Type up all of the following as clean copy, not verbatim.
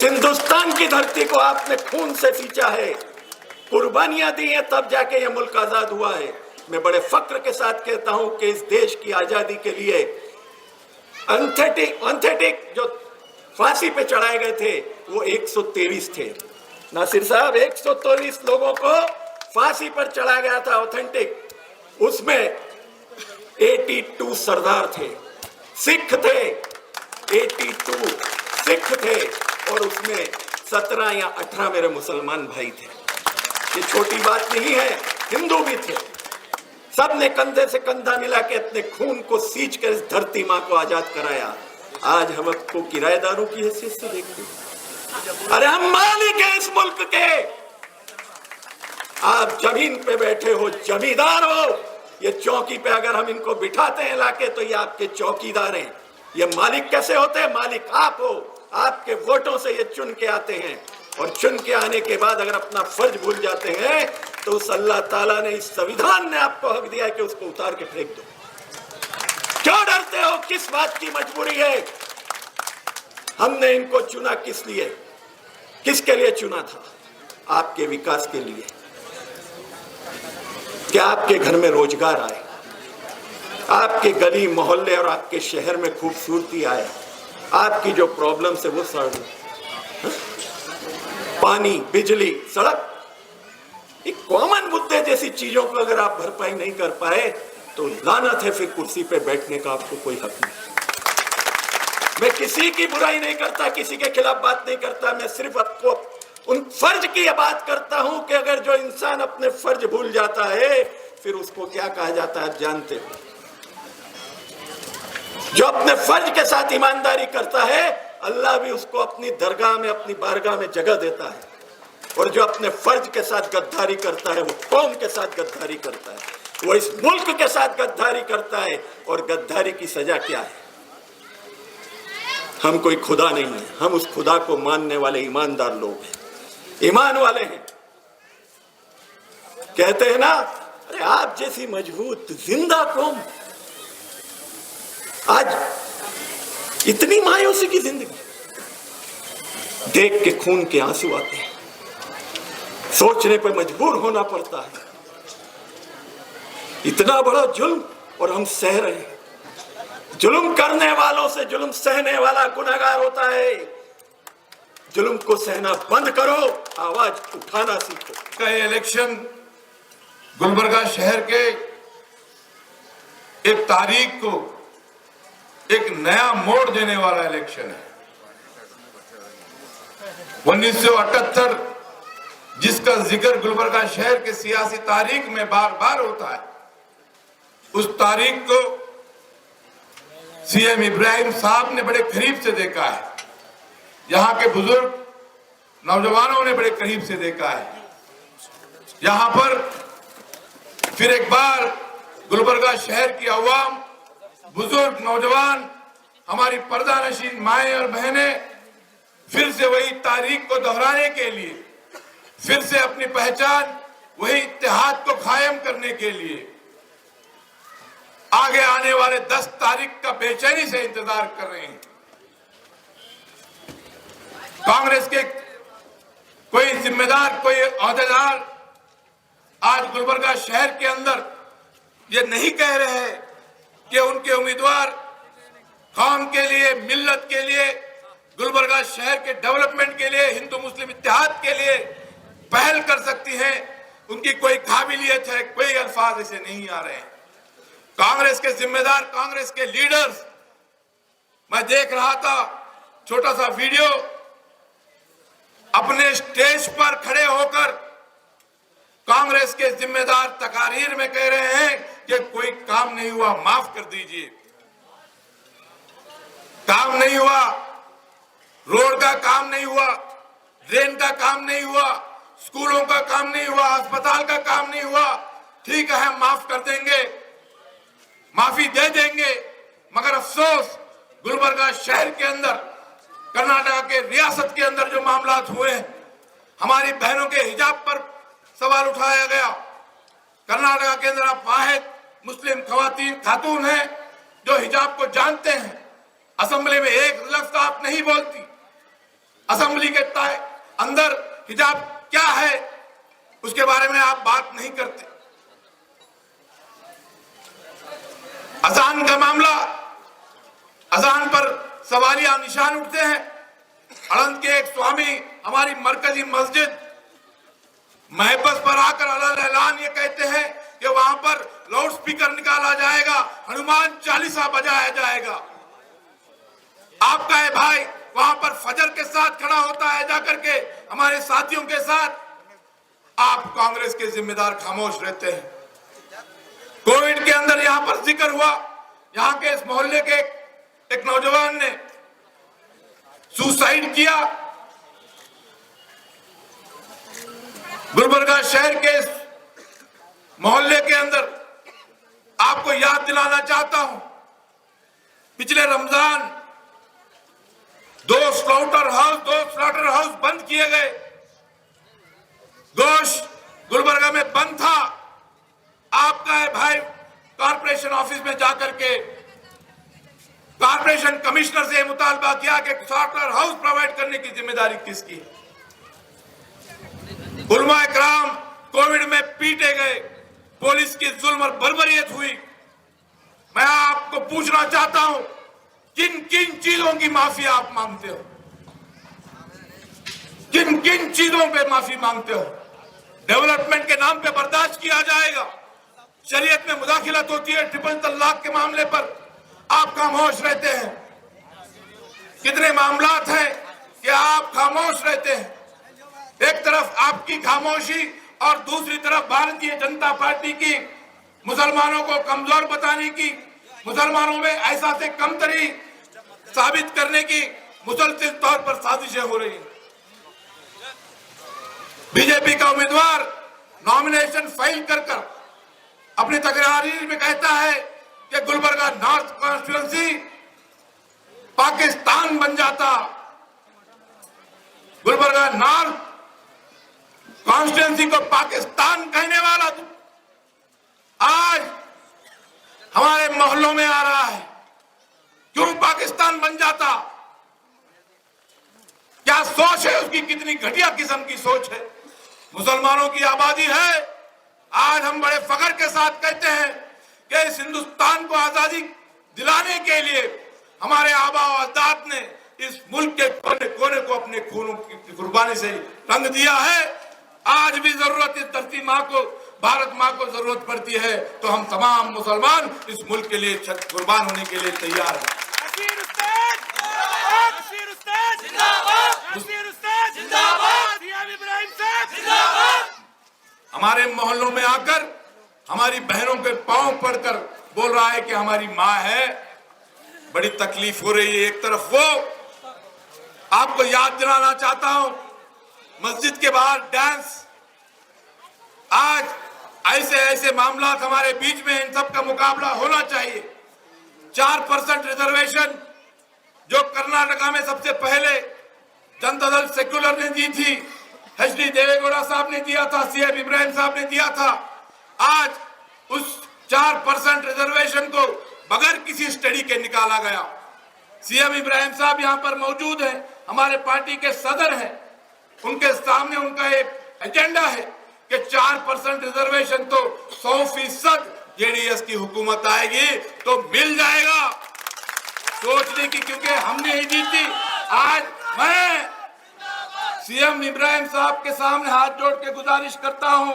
हिंदुस्तान की धरती को आपने खून से सींचा है, कुर्बानियां दी हैं, तब जाके ये मुल्क आजाद हुआ है। मैं बड़े फक्र के साथ कहता हूं कि इस देश की आजादी के लिए एंथेटिक जो फांसी पे चढ़ाए गए थे वो 123 थे। नासिर साहब, 123 लोगों को फांसी पर चढ़ाया गया था ऑथेंटिक। उसमें 82 सरदार थे, सिख थे, 82 सिख थे और उसमें 17 या 18 मेरे मुसलमान भाई थे। ये छोटी बात नहीं है, हिंदू भी थे। सब ने कंधे से कंधा मिला के अपने खून को सींच कर इस धरती माँ को आजाद कराया। आज हम आपको किराएदारों की हैसियत से देखते हैं। अरे हम मालिक हैं इस मुल्क के। आप जमीन पे बैठे हो, जमींदार हो। ये चौकी पे अगर हम इनको बिठाते हैं लाके तो ये आपके चौकीदार हैं। ये मालिक कैसे होते हैं? मालिक आप हो। आपके वोटों से ये चुन के आते हैं और चुन के आने के बाद अगर अपना फर्ज भूल जाते हैं तो उस अल्लाह ताला ने, इस संविधान ने आपको हक दिया है कि उसको उतार के फेंक दो। क्यों डरते हो? किस बात की मजबूरी है? हमने इनको चुना किस लिए, किसके लिए चुना था? आपके विकास के लिए, कि आपके घर में रोजगार आए, आपके गली मोहल्ले और आपके शहर में खूबसूरती आए, आपकी जो प्रॉब्लम्स है वो सॉल्व हो। पानी, बिजली, सड़क, एक कॉमन मुद्दे जैसी चीजों को अगर आप भरपाई नहीं कर पाए तो लानत है, फिर कुर्सी पे बैठने का आपको कोई हक नहीं। मैं किसी की बुराई नहीं करता, किसी के खिलाफ बात नहीं करता। मैं सिर्फ आपको उन फर्ज की बात करता हूं कि अगर जो इंसान अपने फर्ज भूल जाता है फिर उसको क्या कहा जाता है आप जानते हो? जो अपने फर्ज के साथ ईमानदारी करता है अल्लाह भी उसको अपनी दरगाह में, अपनी बारगाह में जगह देता है। और जो अपने फर्ज के साथ गद्दारी करता है वो कौम के साथ गद्दारी करता है, वो इस मुल्क के साथ गद्दारी करता है। और गद्दारी की सजा क्या है? हम कोई खुदा नहीं है, हम उस खुदा को मानने वाले ईमानदार लोग हैं, ईमान वाले हैं। कहते हैं ना, अरे आप जैसी मजबूत जिंदा कौम, आज इतनी मायूसी की जिंदगी देख के खून के आंसू आते हैं, सोचने पर मजबूर होना पड़ता है। इतना बड़ा जुल्म और हम सह रहे हैं। जुल्म करने वालों से जुल्म सहने वाला गुनहगार होता है। जुल्म को सहना बंद करो, आवाज उठाना सीखो। का ये इलेक्शन गुलबर्गा शहर के एक तारीख को एक नया मोड़ देने वाला इलेक्शन है। 1978 जिसका जिक्र गुलबर्गा शहर के सियासी तारीख में बार बार होता है, उस तारीख को सीएम इब्राहिम साहब ने बड़े करीब से देखा है। यहां के बुजुर्ग नौजवानों ने बड़े करीब से देखा है। यहां पर फिर एक बार गुलबर्गा शहर की अवाम, बुजुर्ग, नौजवान, हमारी पर्दानशीन माएं और बहनें फिर से वही तारीख को दोहराने के लिए, फिर से अपनी पहचान, वही इत्तेहाद को कायम करने के लिए आगे आने वाले 10 तारीख का बेचैनी से इंतजार कर रहे हैं। कांग्रेस के कोई जिम्मेदार, कोई ओहदेदार आज गुलबर्गा शहर के अंदर ये नहीं कह रहे हैं कि उनके उम्मीदवार कौम के लिए, मिल्लत के लिए, गुलबर्गा शहर के डेवलपमेंट के लिए, हिंदू मुस्लिम इत्तेहाद के लिए पहल कर सकती हैं। उनकी कोई काबिलियत है, कोई अल्फाज ऐसे नहीं आ रहे हैं। कांग्रेस के जिम्मेदार, कांग्रेस के लीडर्स, मैं देख रहा था छोटा सा वीडियो, अपने स्टेज पर खड़े होकर कांग्रेस के जिम्मेदार तकारीर में कह रहे हैं कि कोई काम नहीं हुआ, माफ कर दीजिए, काम नहीं हुआ, रोड का काम नहीं हुआ, ड्रेन का काम नहीं हुआ, स्कूलों का काम नहीं हुआ, अस्पताल का काम नहीं हुआ। ठीक है, हम माफ कर देंगे, माफी दे देंगे, मगर अफसोस गुलबर्गा शहर के अंदर, कर्नाटक के रियासत के अंदर जो मामलात हुए हैं, हमारी बहनों के हिजाब पर सवाल उठाया गया। कर्नाटक के अंदर आप वाहिद मुस्लिम खातून हैं जो हिजाब को जानते हैं, असेंबली में एक लफ्ज आप नहीं बोलती, असेंबली के अंदर हिजाब क्या है उसके बारे में आप बात नहीं करते। अजान का मामला, अजान पर सवालिया निशान उठते हैं। अड़ंद के एक स्वामी हमारी मरकजी मस्जिद महबस पर आकर अलग ऐलान ये कहते हैं कि वहां पर लाउड स्पीकर निकाला जाएगा, हनुमान चालीसा बजाया जाएगा। आपका ये भाई वहां पर फजर के साथ खड़ा होता है जाकर के हमारे साथियों के साथ। आप कांग्रेस के जिम्मेदार खामोश रहते हैं। कोविड के अंदर यहां पर जिक्र हुआ, यहां के इस मोहल्ले के एक नौजवान ने सुसाइड किया। गुलबर्गा शहर के इस मोहल्ले के अंदर आपको याद दिलाना चाहता हूं, पिछले रमजान दो स्लॉटर हाउस बंद किए गए। गोश्त गुलबर्गा में बंद था। आपका है भाई कॉर्पोरेशन ऑफिस में जाकर के कॉर्पोरेशन कमिश्नर से मुतालबा किया कि स्लॉटर हाउस प्रोवाइड करने की जिम्मेदारी किसकी है। उलमा इकराम कोविड में पीटे गए, पुलिस की जुल्म और बर्बरियत हुई। मैं आपको पूछना चाहता हूं, किन किन चीजों की माफी आप मांगते हो? किन किन चीजों पे माफी मांगते हो? डेवलपमेंट के नाम पे बर्दाश्त किया जाएगा। शरीयत में मुदाखिलत होती है, ट्रिपल तलाक के मामले पर आप खामोश रहते हैं। कितने मामलात हैं कि आप खामोश रहते हैं। एक तरफ आपकी खामोशी और दूसरी तरफ भारतीय जनता पार्टी की मुसलमानों को कमजोर बताने की, मुसलमानों में ऐसा से कमतरी साबित करने की मुसलसल तौर पर साजिशें हो रही हैं। बीजेपी का उम्मीदवार नॉमिनेशन फाइल कर अपनी तकरारी में कहता है कि गुलबर्गा नॉर्थ कॉन्स्टिट्यूएंसी पाकिस्तान बन जाता। गुलबर्गा नॉर्थ कॉन्स्टिट्यूएंसी को पाकिस्तान कहने वाला तू आज हमारे मोहल्लों में आ रहा है। क्यों पाकिस्तान बन जाता? क्या सोच है उसकी? कितनी घटिया किस्म की सोच है। मुसलमानों की आबादी है। आज हम बड़े फख्र के साथ कहते हैं कि इस हिंदुस्तान को आजादी दिलाने के लिए हमारे आबा और अजदाद ने इस मुल्क के कोने कोने को अपने खूनों की कुर्बानी से रंग दिया है। आज भी जरूरत इस धरती माँ को, भारत माँ को जरूरत पड़ती है तो हम तमाम मुसलमान इस मुल्क के लिए कुर्बान होने के लिए तैयार हैं। हमारे मोहल्लों में आकर हमारी बहनों के पांव पड़कर बोल रहा है कि हमारी माँ है। बड़ी तकलीफ हो रही है। एक तरफ वो, आपको याद दिलाना चाहता हूं, मस्जिद के बाहर डांस। आज ऐसे ऐसे मामला हमारे बीच में, इन सब का मुकाबला होना चाहिए। 4% रिजर्वेशन जो कर्नाटका में सबसे पहले जनता दल सेक्युलर ने दी थी, HD देवेगौड़ा साहब ने दिया था, CM इब्राहिम साहब ने दिया था। आज उस 4% रिजर्वेशन को बगैर किसी स्टडी के निकाला गया। CM इब्राहिम साहब यहाँ पर मौजूद हैं, हमारे पार्टी के सदर हैं। उनके सामने उनका एक एजेंडा है कि 4% रिजर्वेशन तो 100% JDS की हुकूमत आएगी तो मिल जाएगा। सोचने की, क्योंकि हमने ही जीती। आज मैं CM इब्राहिम साहब के सामने हाथ जोड़ के गुजारिश करता हूं,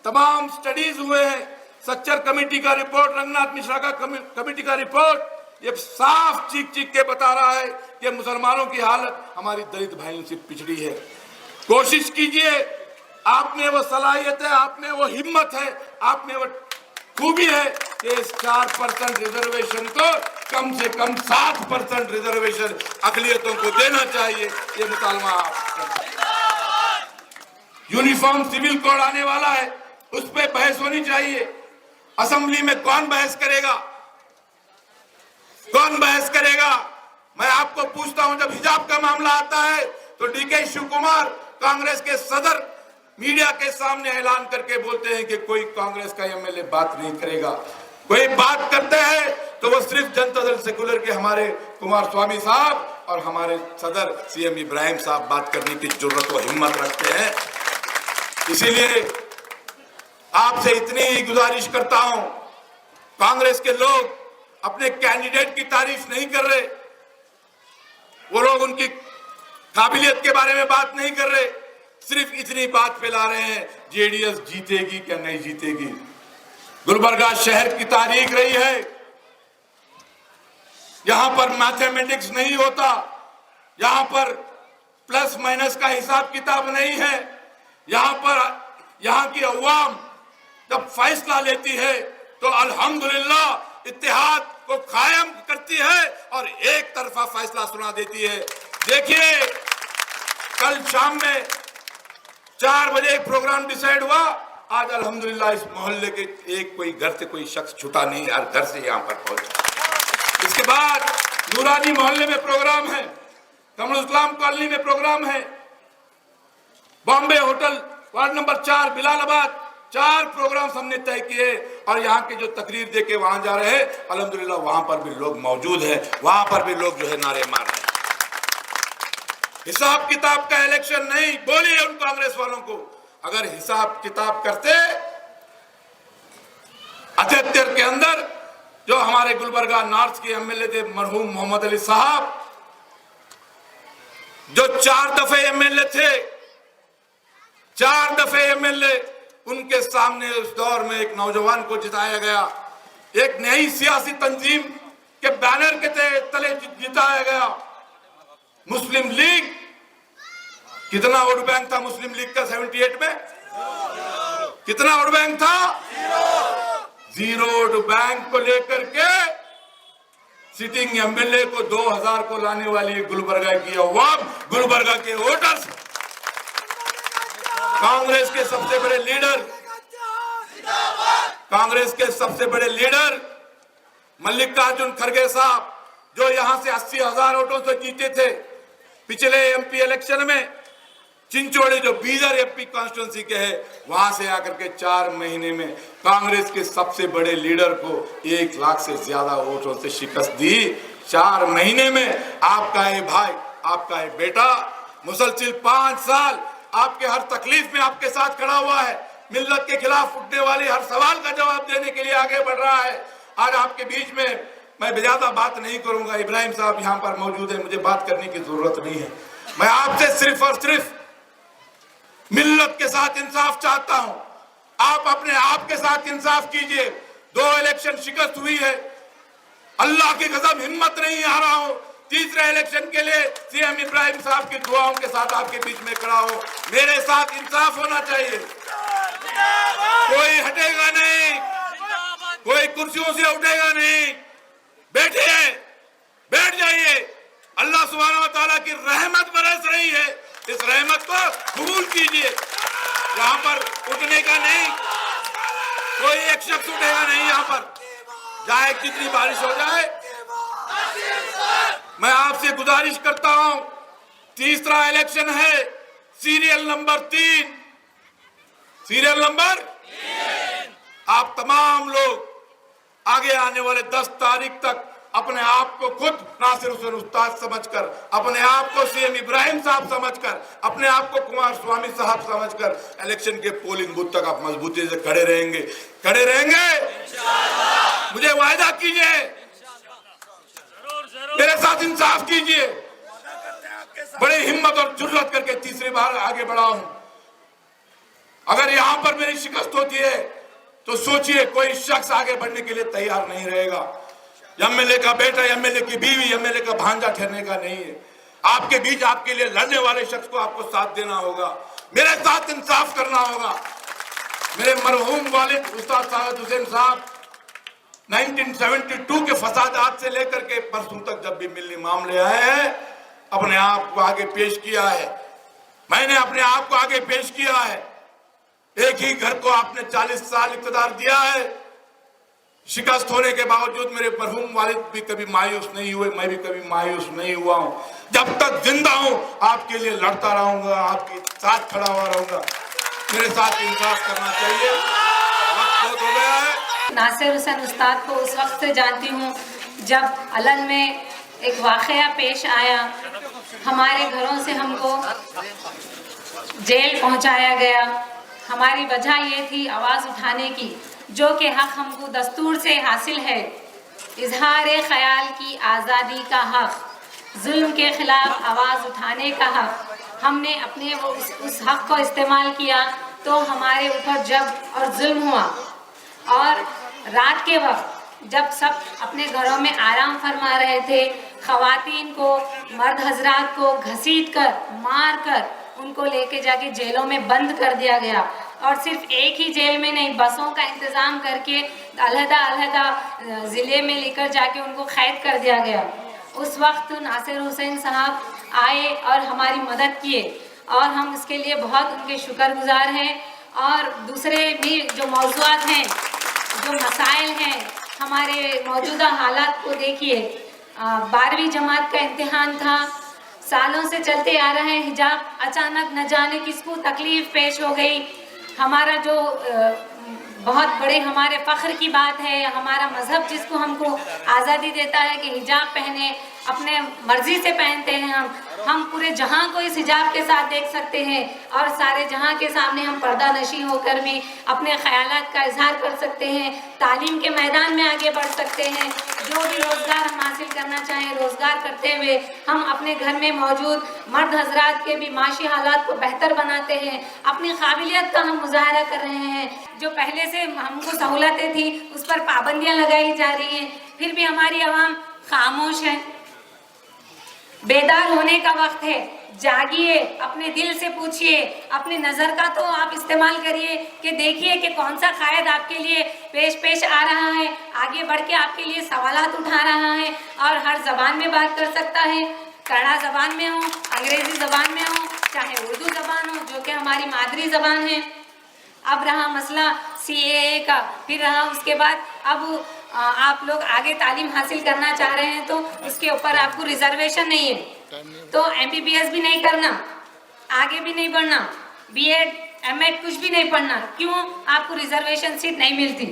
तमाम स्टडीज हुए हैं, सच्चर कमेटी का रिपोर्ट, रंगनाथ मिश्रा का कमेटी का रिपोर्ट, ये साफ चीख चीख के बता रहा है कि मुसलमानों की हालत हमारी दलित भाइयों से पिछड़ी है। कोशिश कीजिए, आप में वो सलाहियत है, आप में वो हिम्मत है, आप में वो खूबी है कि इस 4% रिजर्वेशन को कम से कम 7% रिजर्वेशन अकलियतों को देना चाहिए। ये मुतालबा आप। यूनिफॉर्म सिविल कोड आने वाला है, उस पर बहस होनी चाहिए। असेंबली में कौन बहस करेगा? कौन बहस करेगा? मैं आपको पूछता हूं, जब हिजाब का मामला आता है तो DK शिव कुमार कांग्रेस के सदर मीडिया के सामने ऐलान करके बोलते हैं कि कोई कांग्रेस का MLA बात नहीं करेगा। कोई बात करते हैं तो वो सिर्फ जनता दल सेक्युलर के हमारे कुमार स्वामी साहब और हमारे सदर सीएम इब्राहिम साहब बात करने की जरूरत व हिम्मत रखते हैं। इसीलिए आपसे इतनी ही गुजारिश करता हूं, कांग्रेस के लोग अपने कैंडिडेट की तारीफ नहीं कर रहे, वो लोग उनकी काबिलियत के बारे में बात नहीं कर रहे, सिर्फ इतनी बात फैला रहे हैं जेडीएस जीतेगी क्या नहीं जीतेगी। गुलबर्गा शहर की तारीख रही है, यहां पर मैथमेटिक्स नहीं होता, यहां पर प्लस माइनस का हिसाब किताब नहीं है। यहां की अवाम जब फैसला लेती है तो अल्हम्दुलिल्लाह इत्तेहाद को कायम करती है और एक तरफा फैसला सुना देती है। देखिए, कल शाम में 4 बजे एक प्रोग्राम डिसाइड हुआ, आज अल्हम्दुलिल्लाह इस मोहल्ले के एक कोई घर से कोई शख्स छूटा नहीं, हर घर से यहां पर पहुंचा। इसके बाद नूरानी मोहल्ले में प्रोग्राम है, कमल इस्लाम कॉलोनी में प्रोग्राम है, Bombay hotel ward number 4 Bilalabad, 4 program हमने तय किए और यहाँ के जो तकरीर दे के वहां जा रहे हैं, अल्हम्दुलिल्लाह वहां पर भी लोग मौजूद हैं, वहां पर भी लोग जो है नारे मार रहे हैं। हिसाब किताब का इलेक्शन नहीं, बोलिए उन कांग्रेस वालों को, अगर हिसाब किताब करते 78 के अंदर जो हमारे गुलबर्गा नॉर्थ के एमएलए थे मरहूम मोहम्मद अली साहब, जो 4 दफे एमएलए थे, 4 दफे एमएलए, उनके सामने उस दौर में एक नौजवान को जिताया गया, एक नई सियासी तंजीम के बैनर के तले जिताया गया। मुस्लिम लीग, कितना वोट बैंक था मुस्लिम लीग का 78 में? कितना वोट बैंक था? 0 वोट बैंक को लेकर के सिटिंग एमएलए को 2000 को लाने वाली गुलबर्गा की अवाम, गुलबर्गा के वोटर्स, कांग्रेस के सबसे बड़े लीडर, कांग्रेस के सबसे बड़े लीडर मल्लिकार्जुन खड़गे साहब, जो यहां से 80,000 वोटों से जीते थे पिछले एमपी इलेक्शन में, चिंचोड़ी जो बीदर एमपी कॉन्स्टिट्यूंसी के है, वहां से आकर के 4 महीने में कांग्रेस के सबसे बड़े लीडर को 1 लाख से ज्यादा वोटों से शिकस्त दी। 4 महीने में आपका ये भाई, आपका ये बेटा मुसलसिल 5 साल आपके हर तकलीफ में आपके साथ खड़ा हुआ है, मिल्लत के खिलाफ उठने वाले हर सवाल का जवाब देने के लिए आगे बढ़ रहा है। आज आपके बीच में मैं ज्यादा बात नहीं करूंगा, इब्राहिम साहब यहाँ पर मौजूद है, मुझे बात करने की जरूरत नहीं है। मैं आपसे सिर्फ और सिर्फ मिल्लत के साथ इंसाफ चाहता हूं, आप अपने आप के साथ इंसाफ कीजिए। 2 इलेक्शन शिकस्त हुई है, अल्लाह की कसम हिम्मत नहीं आ रहा हूं तीसरे इलेक्शन के लिए सीएम इब्राहिम साहब की दुआओं के साथ आपके बीच में खड़ा हो। मेरे साथ इंसाफ होना चाहिए, कोई हटेगा नहीं, कोई कुर्सियों से उठेगा नहीं। बैठिए, बैठ जाइए, अल्लाह सुब्हानहू व तआला की रहमत बरस रही है, इस रहमत को कबूल कीजिए। यहाँ पर उठने का नहीं, कोई एक शख्स उठेगा नहीं यहाँ पर, चाहे कितनी बारिश हो जाए। मैं आपसे गुजारिश करता हूं, तीसरा इलेक्शन है, सीरियल नंबर 3, सीरियल नंबर 3। आप तमाम लोग आगे आने वाले 10 तारीख तक अपने आप को खुद नासिर हुसैन उस्ताद समझकर, अपने आप को सीएम इब्राहिम साहब समझकर, अपने आप को कुमार स्वामी साहब समझकर इलेक्शन के पोलिंग बूथ तक आप मजबूती से खड़े रहेंगे, खड़े रहेंगे इंशाअल्लाह। मुझे वायदा कीजिए, मेरे साथ इंसाफ कीजिए, बड़ी हिम्मत और जुर्रत करके तीसरी बार आगे बढ़ा हूं। अगर यहां पर मेरी शिकस्त होती है तो सोचिए, कोई शख्स आगे बढ़ने के लिए तैयार नहीं रहेगा। एमएलए का बेटा, एमएलए की बीवी, एमएलए का भांजा ठहरने का नहीं है। आपके बीच आपके लिए लड़ने वाले शख्स को आपको साथ देना होगा, मेरे साथ इंसाफ करना होगा। मेरे मरहूम वालिद उस्ताद साद हुसैन साहब 1972 के फसादात से लेकर के परसों तक जब भी मिलने मामले आए हैं, अपने आप को आगे पेश किया है, मैंने अपने आप को आगे पेश किया है। एक ही घर को आपने 40 साल इक़्तिदार दिया है, शिकस्त होने के बावजूद मेरे मरहूम वालिद भी कभी मायूस नहीं हुए, मैं भी कभी मायूस नहीं हुआ हूं। जब तक जिंदा हूं आपके लिए लड़ता रहूंगा, आपके साथ खड़ा हुआ रहूंगा। मेरे साथ इंसाफ करना चाहिए, वक्त बहुत हो गया है। नासिर हुसैन उस्ताद को उस वक्त से जानती हूँ जब अलन में एक वाक़या पेश आया, हमारे घरों से हमको जेल पहुंचाया गया। हमारी वजह ये थी आवाज़ उठाने की, जो कि हक़ हमको दस्तूर से हासिल है, इजहार ख्याल की आज़ादी का हक़, जुल्म के ख़िलाफ़ आवाज़ उठाने का हक़। हमने अपने उस हक़ को इस्तेमाल किया तो हमारे ऊपर जबर और जुल्म हुआ। और रात के वक्त जब सब अपने घरों में आराम फरमा रहे थे, ख़वातीन को, मर्द हजरात को घसीट कर, मार कर उनको लेके जाके जेलों में बंद कर दिया गया। और सिर्फ एक ही जेल में नहीं, बसों का इंतज़ाम करके अलहदा ज़िले में लेकर जाके उनको कैद कर दिया गया। उस वक्त नासिर हुसैन साहब आए और हमारी मदद किए, और हम इसके लिए बहुत उनके शुक्रगुजार हैं। और दूसरे भी जो मौज़ूआत हैं, जो मसाइल हैं, हमारे मौजूदा हालात को देखिए। 12वीं जमात का इम्तिहान था, सालों से चलते आ रहे हैं हिजाब, अचानक न जाने किसको तकलीफ़ पेश हो गई। हमारा जो बहुत बड़े हमारे फ़ख्र की बात है, हमारा मज़हब जिसको हमको आज़ादी देता है कि हिजाब पहने, अपने मर्ज़ी से पहनते हैं। हम पूरे जहां को इस हिजाब के साथ देख सकते हैं, और सारे जहां के सामने हम पर्दा नशी होकर भी अपने ख़यालात का इजहार कर सकते हैं, तालीम के मैदान में आगे बढ़ सकते हैं। जो भी रोज़गार हम हासिल करना चाहें, रोज़गार करते हुए हम अपने घर में मौजूद मर्द हजरात के भी माशी हालात को बेहतर बनाते हैं। अपनी काबिलियत का हम मुजाहरा कर रहे हैं। जो पहले से हमको सहूलतें थी उस पर पाबंदियाँ लगाई जा रही हैं, फिर भी हमारी आवाम खामोश है। बेदार होने का वक्त है, जागिए, अपने दिल से पूछिए, अपनी नज़र का तो आप इस्तेमाल करिए कि देखिए कि कौन सा कायद आपके लिए पेश आ रहा है, आगे बढ़ के आपके लिए सवालात उठा रहा है और हर ज़बान में बात कर सकता है। कन्नड़ा ज़बान में हो, अंग्रेज़ी ज़बान में हो, चाहे उर्दू ज़बान हो जो कि हमारी मादरी ज़बान है। अब रहा मसला CAA का, फिर रहा उसके बाद अब आप लोग आगे तालीम हासिल करना चाह रहे हैं तो उसके ऊपर आपको रिजर्वेशन नहीं है, तो MBBS भी नहीं करना, आगे भी नहीं बढ़ना, B.Ed M.Ed कुछ भी नहीं पढ़ना। क्यों? आपको रिजर्वेशन सीट नहीं मिलती।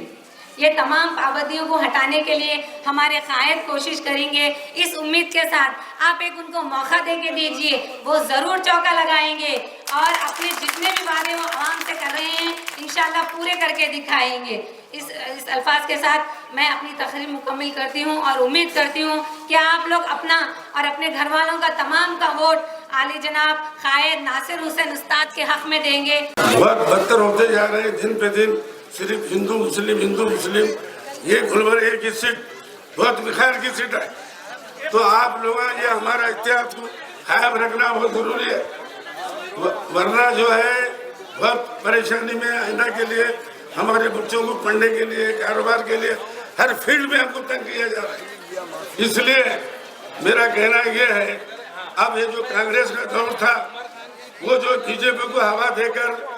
ये तमाम पाबंदियों को हटाने के लिए हमारे कायद कोशिश करेंगे, इस उम्मीद के साथ आप एक उनको मौका दे के दीजिए, वो ज़रूर चौका लगाएंगे और अपने जितने भी वादे वो आवाम से कर रहे हैं इंशाल्लाह पूरे करके दिखाएंगे। इस अल्फाज के साथ मैं अपनी तकरीर मुकम्मल करती हूँ और उम्मीद करती हूँ कि आप लोग अपना और अपने घर वालों का तमाम का वोट आली जनाब कायद नासिर हुसैन उस्ताद के हक में देंगे। बहुत बदतर होते जा रहे हैं दिन पे दिन, सिर्फ हिंदू मुस्लिम, ये गुलबर्गे की सीट बहुत बिखार की सीट है। तो आप लोग ये हमारा इतिहाद को कायम रखना बहुत जरूरी है, वरना जो है बहुत परेशानी में आइंदा के लिए, हमारे बच्चों को पढ़ने के लिए, कारोबार के लिए, हर फील्ड में हमको तंग किया जा रहा है। इसलिए मेरा कहना यह है, अब ये जो कांग्रेस का दौर था, वो जो बीजेपी को हवा देकर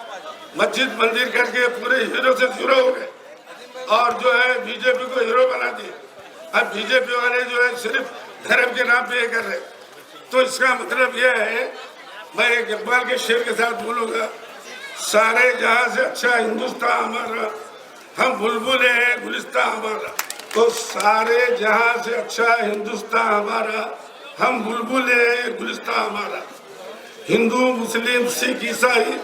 मस्जिद मंदिर करके पूरे हीरो से जीरो हो गए और जो है बीजेपी को हीरो बना दिए। अब बीजेपी वाले जो है सिर्फ धर्म के नाम पे ये कर रहे। तो इसका मतलब यह है, मैं एक इकबाल के शेर के साथ बोलूँगा, सारे जहां से अच्छा हिंदुस्तान हमारा, हम बुलबुल हैं गुलिस्तान हमारा। तो सारे जहां से अच्छा हिंदुस्तान हमारा, हम बुलबुल हैं गुलिस्तान हमारा। हिंदू मुस्लिम सिख ईसाई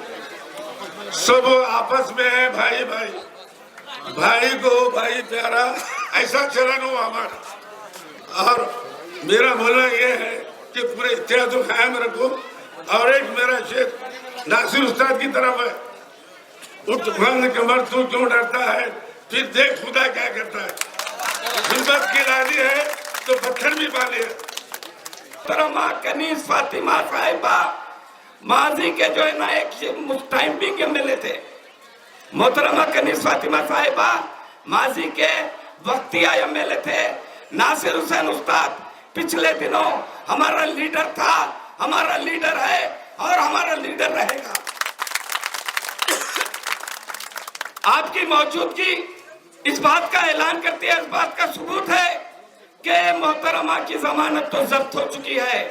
सब आपस में है भाई भाई, भाई को भाई प्यारा, ऐसा चलन हो हमारा। और मेरा बोलना यह है कि पूरे इतिहास को कायम रखो। और एक मेरा शेर नासिर उस्ताद की तरफ है, उठ बंद कमर तू क्यों डरता है, फिर देख खुदा क्या करता है। हिम्मत की लादी है तो पत्थर भी पाले है। मोहतरमा कनीज फातिमा साहिबा माजी के जो है ना एक टाइम भी के मिले थे। मोहतरमा कनीज फातिमा साहिबा माजी के वक्तिया MLA थे। नासिर हुसैन उस्ताद पिछले दिनों हमारा लीडर था, हमारा लीडर है और हमारा लीडर रहेगा। आपकी मौजूदगी इस बात का ऐलान करती है, इस बात का सबूत है कि मोहतरमा की जमानत तो जब्त हो चुकी है।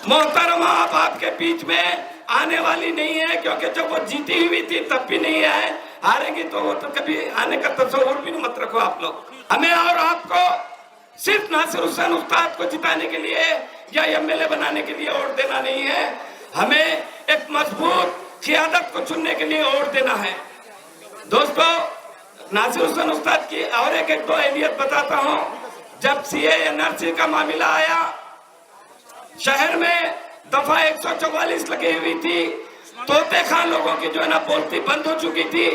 मोहतरमा अब आपके बीच में आने वाली नहीं है, क्योंकि जब वो जीती हुई थी तब भी नहीं है, हारेंगी तो वो तो कभी आने का तस्वुर भी मत रखो आप लोग। हमें और आपको सिर्फ नासिर हुसैन उस्ताद को जिताने के लिए या एमएलए बनाने के लिए वोट देना नहीं है, हमें एक मजबूत क़ियादत को चुनने के लिए वोट देना है। दोस्तों, नासिर हुसैन उस्ताद की और एक दो अहमियत बताता हूं। जब सीएए एनआरसी का मामला आया, शहर में दफा 144 लगी हुई थी, तोते खान लोगों की जो है ना बोलती बंद हो चुकी थी।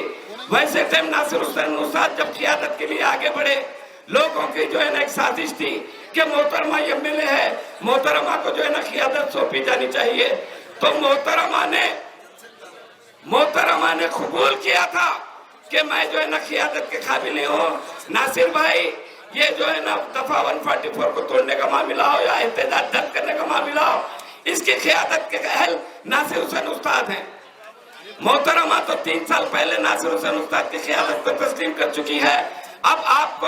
वैसे टाइम नासिर हुसैन उस्ताद जब क़ियादत के लिए आगे बढ़े, लोगों की जो है ना एक साजिश थी कि मोहतरमा एमएलए है, मोहतरमा को जो है ना क़ियादत सौंपी जानी चाहिए। तो मोहतरमा ने कबूल किया था कि मैं जो है ना क़ियादत के काबिल हूँ। नासिर भाई, ये जो है ना दफा 144 को तोड़ने का मामला हो या एहतजाज दर्ज करने का मामला हो, इसकी क़ियादत के अहल नासिर हुसैन उस्ताद हैं। मोहतरमा तो 3 साल पहले नासिर हुसैन उस्ताद की क़ियादत को तस्लीम कर चुकी है। अब आपको